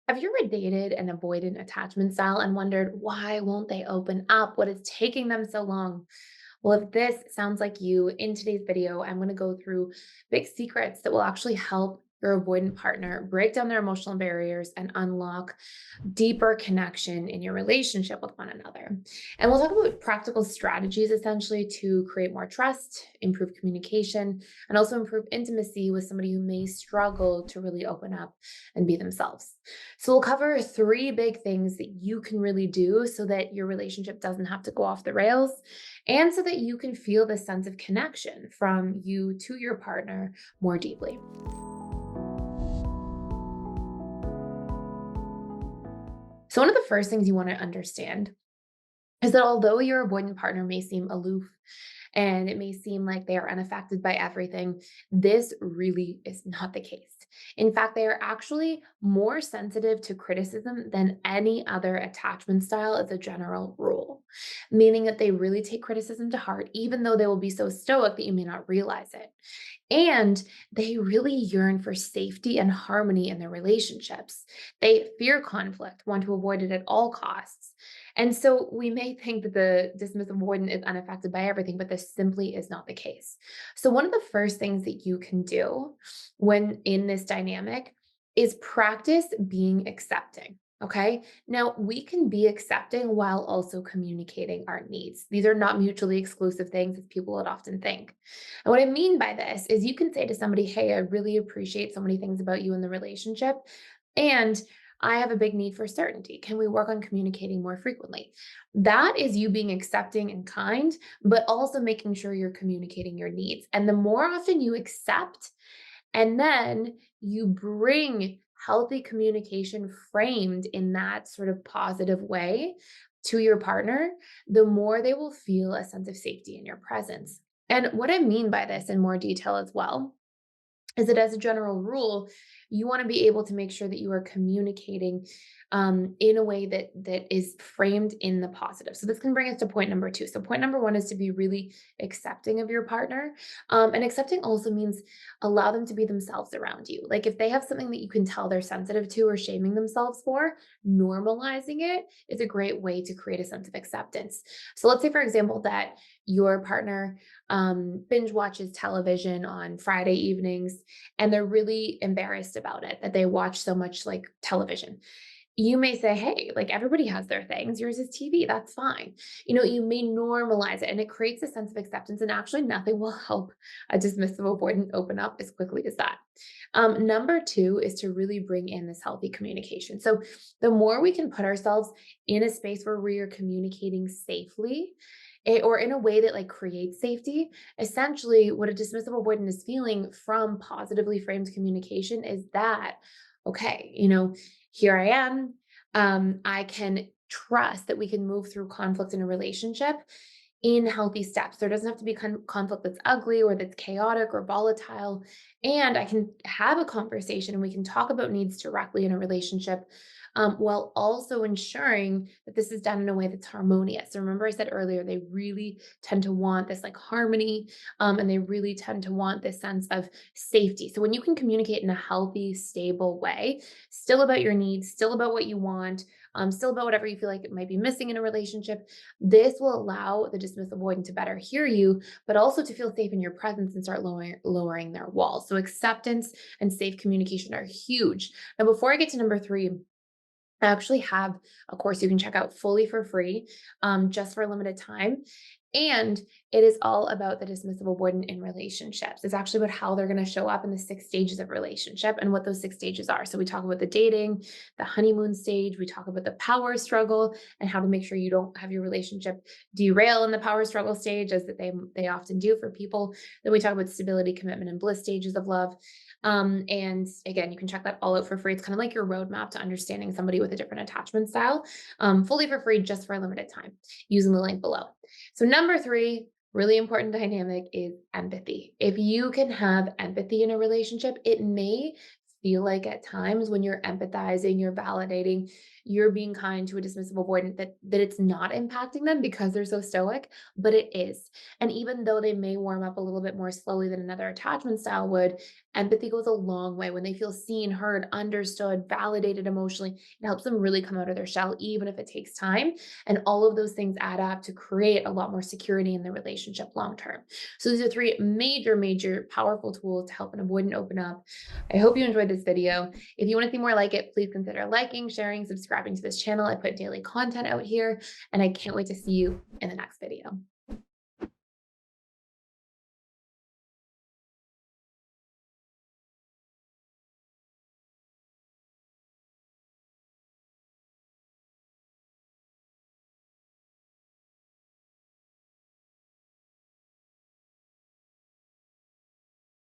Have you ever dated an avoidant attachment style and wondered why won't they open up? What is taking them so long? Well, if this sounds like you, in today's video, I'm going to go through big secrets that will actually help your avoidant partner break down their emotional barriers and unlock deeper connection in your relationship with one another. And we'll talk about practical strategies essentially to create more trust, improve communication, and also improve intimacy with somebody who may struggle to really open up and be themselves. So we'll cover three big things that you can really do so that your relationship doesn't have to go off the rails and so that you can feel the sense of connection from you to your partner more deeply. So, one of the first things you want to understand is that although your avoidant partner may seem aloof and it may seem like they are unaffected by everything, this really is not the case. In fact, they are actually more sensitive to criticism than any other attachment style as a general rule, meaning that they really take criticism to heart, even though they will be so stoic that you may not realize it. And they really yearn for safety and harmony in their relationships. They fear conflict, want to avoid it at all costs. And so we may think that the dismissive avoidant is unaffected by everything, but this simply is not the case. So, one of the first things that you can do when in this dynamic is practice being accepting. Okay. Now, we can be accepting while also communicating our needs. These are not mutually exclusive things as people would often think. And what I mean by this is you can say to somebody, hey, I really appreciate so many things about you in the relationship. And I have a big need for certainty. Can we work on communicating more frequently? That is you being accepting and kind, but also making sure you're communicating your needs. And the more often you accept and then you bring healthy communication framed in that sort of positive way to your partner, the more they will feel a sense of safety in your presence. And what I mean by this in more detail as well is that as a general rule, you want to be able to make sure that you are communicating in a way that is framed in the positive. So this can bring us to point number two. So point number one is to be really accepting of your partner, and accepting also means allow them to be themselves around you. Like if they have something that you can tell they're sensitive to or shaming themselves for, normalizing it is a great way to create a sense of acceptance. So let's say, for example, that your partner binge watches television on Friday evenings and they're really embarrassed about it that they watch so much like television. You may say, hey, like everybody has their things. Yours is TV. That's fine. You may normalize it and it creates a sense of acceptance. And actually, nothing will help a dismissive avoidant open up as quickly as that. Number two is to really bring in this healthy communication. So, the more we can put ourselves in a space where we are communicating safely, or in a way that like creates safety, essentially what a dismissive avoidant is feeling from positively framed communication is that, okay, here I am. I can trust that we can move through conflict in a relationship in healthy steps. There doesn't have to be conflict that's ugly or that's chaotic or volatile. And I can have a conversation and we can talk about needs directly in a relationship, while also ensuring that this is done in a way that's harmonious. So remember, I said earlier, they really tend to want this like harmony, and they really tend to want this sense of safety. So when you can communicate in a healthy, stable way, still about your needs, still about what you want, still about whatever you feel like it might be missing in a relationship, this will allow the dismissive avoidant to better hear you, but also to feel safe in your presence and start lowering their walls. So acceptance and safe communication are huge. Now, before I get to number three, I actually have a course you can check out fully for free, just for a limited time. And it is all about the dismissive avoidant in relationships. It's actually about how they're going to show up in the 6 stages of relationship and what those 6 stages are. So we talk about the dating, the honeymoon stage, we talk about the power struggle and how to make sure you don't have your relationship derail in the power struggle stage, as that they often do for people. Then we talk about stability, commitment, and bliss stages of love. And again, you can check that all out for free. It's kind of like your roadmap to understanding somebody with a different attachment style, fully for free, just for a limited time, using the link below. So, number three, really important dynamic is empathy. If you can have empathy in a relationship, it may feel like at times when you're empathizing, you're validating, you're being kind to a dismissive avoidant that it's not impacting them because they're so stoic, but it is. And even though they may warm up a little bit more slowly than another attachment style would, Empathy goes a long way. When they feel seen, heard, understood, validated emotionally, it helps them really come out of their shell, even if it takes time. And all of those things add up to create a lot more security in the relationship long term. So these are three major, major powerful tools to help an avoidant open up. I hope you enjoyed this video. If you want to see more like it, please consider liking, sharing, subscribing to this channel. I put daily content out here, and I can't wait to see you in the next video.